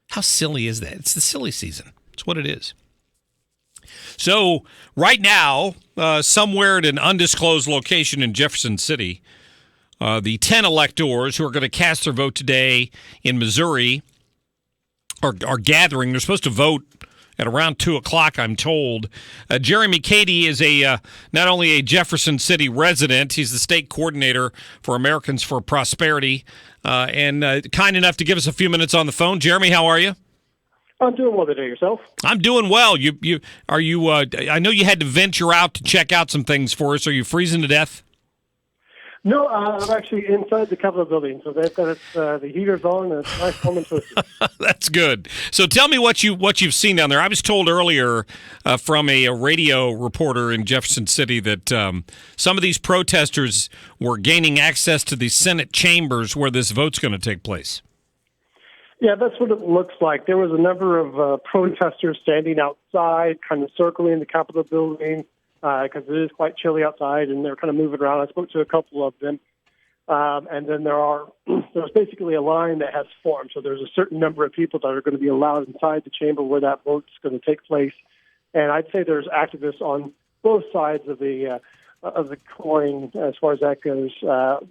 How silly is that? It's the silly season. It's what it is. So right now, somewhere at an undisclosed location in Jefferson City, the 10 electors who are going to cast their vote today in Missouri are gathering. They're supposed to vote at around 2 o'clock, I'm told. Jeremy Cady is not only a Jefferson City resident, he's the state coordinator for Americans for Prosperity, and kind enough to give us a few minutes on the phone. Jeremy, how are you? I'm doing well today. Yourself? I'm doing well. I know you had to venture out to check out some things for us. Are you freezing to death? No, I'm actually inside the Capitol building, so they've got the heaters on, and it's nice, warm and toasty. That's good. So tell me what you've seen down there. I was told earlier from a radio reporter in Jefferson City that some of these protesters were gaining access to the Senate chambers where this vote's going to take place. Yeah, that's what it looks like. There was a number of protesters standing outside, kind of circling the Capitol building, because it is quite chilly outside, and they're kind of moving around. I spoke to a couple of them, and then there's basically a line that has formed. So there's a certain number of people that are going to be allowed inside the chamber where that vote's going to take place. And I'd say there's activists on both sides of the coin as far as that goes,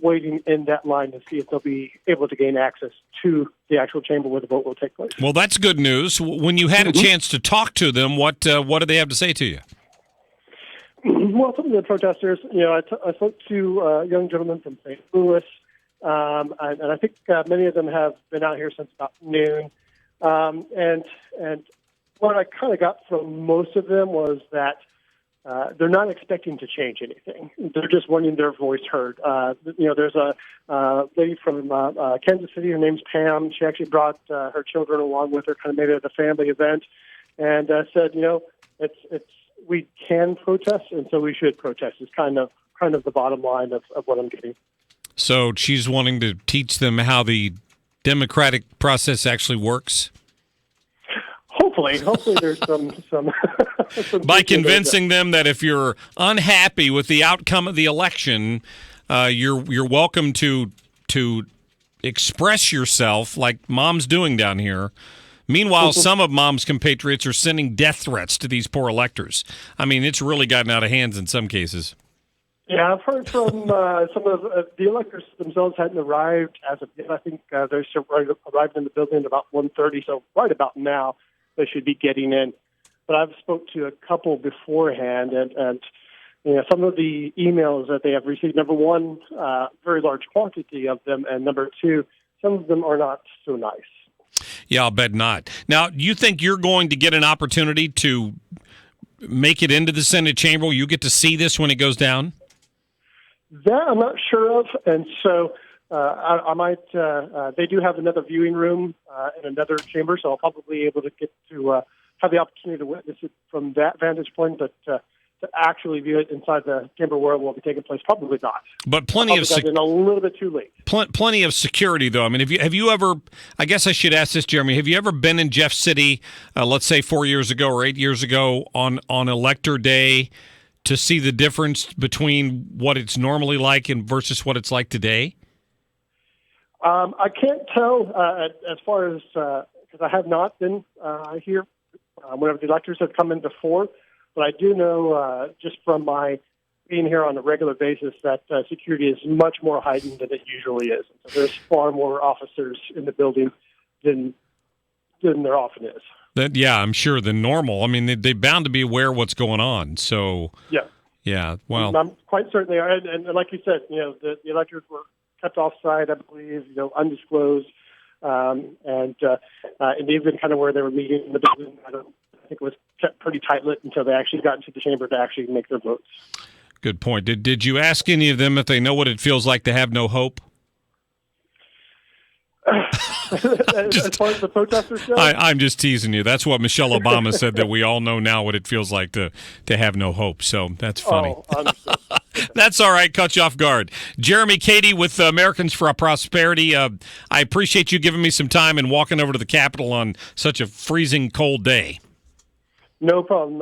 waiting in that line to see if they'll be able to gain access to the actual chamber where the vote will take place. Well, that's good news. When you had a chance to talk to them, what did they have to say to you? Well, some of the protesters, I spoke to a young gentleman from St. Louis, and I think many of them have been out here since about noon. And what I kind of got from most of them was that they're not expecting to change anything. They're just wanting their voice heard. There's a lady from Kansas City. Her name's Pam. She actually brought her children along with her, kind of made it a family event, and said, we can protest, and so we should protest. It's kind of the bottom line of what I'm getting. So she's wanting to teach them how the democratic process actually works? Hopefully there's some by convincing them that if you're unhappy with the outcome of the election, you're welcome to express yourself like Mom's doing down here. Meanwhile, some of Mom's compatriots are sending death threats to these poor electors. I mean, it's really gotten out of hands in some cases. Yeah, I've heard from some of the electors themselves hadn't arrived as of yet. I think they arrived in the building at about 1:30, so right about now they should be getting in. But I've spoke to a couple beforehand, and some of the emails that they have received, number one, very large quantity of them, and number two, some of them are not so nice. Yeah, I'll bet not. Now, do you think you're going to get an opportunity to make it into the Senate chamber? Will you get to see this when it goes down? That I'm not sure of, and so I might. They do have another viewing room in another chamber, so I'll probably be able to get to have the opportunity to witness it from that vantage point, but to actually view it inside the chamber where it will be taking place, probably not. But plenty of a little bit too late. Plenty of security, though. I mean, have you ever? I guess I should ask this, Jeremy. Have you ever been in Jeff City, let's say 4 years ago or 8 years ago, on Elector Day, to see the difference between what it's normally like and versus what it's like today? I can't tell as far as because I have not been here whenever the electors have come in before. But I do know, just from my being here on a regular basis, that security is much more heightened than it usually is. So there's far more officers in the building than there often is. Yeah, I'm sure, than normal. I mean, they're bound to be aware of what's going on. So yeah. Well, I'm quite certain they are. And like you said, the electors were kept off-site, I believe, undisclosed, and even kind of where they were meeting in the building. I think it was kept pretty tight-lit until they actually got into the chamber to actually make their votes. Good point. Did you ask any of them if they know what it feels like to have no hope? As far as the protesters go? I'm just teasing you. That's what Michelle Obama said, that we all know now what it feels like to have no hope. So that's funny. Understood. That's all right. Cut you off guard. Jeremy Cady with Americans for Prosperity. I appreciate you giving me some time and walking over to the Capitol on such a freezing cold day. No problem.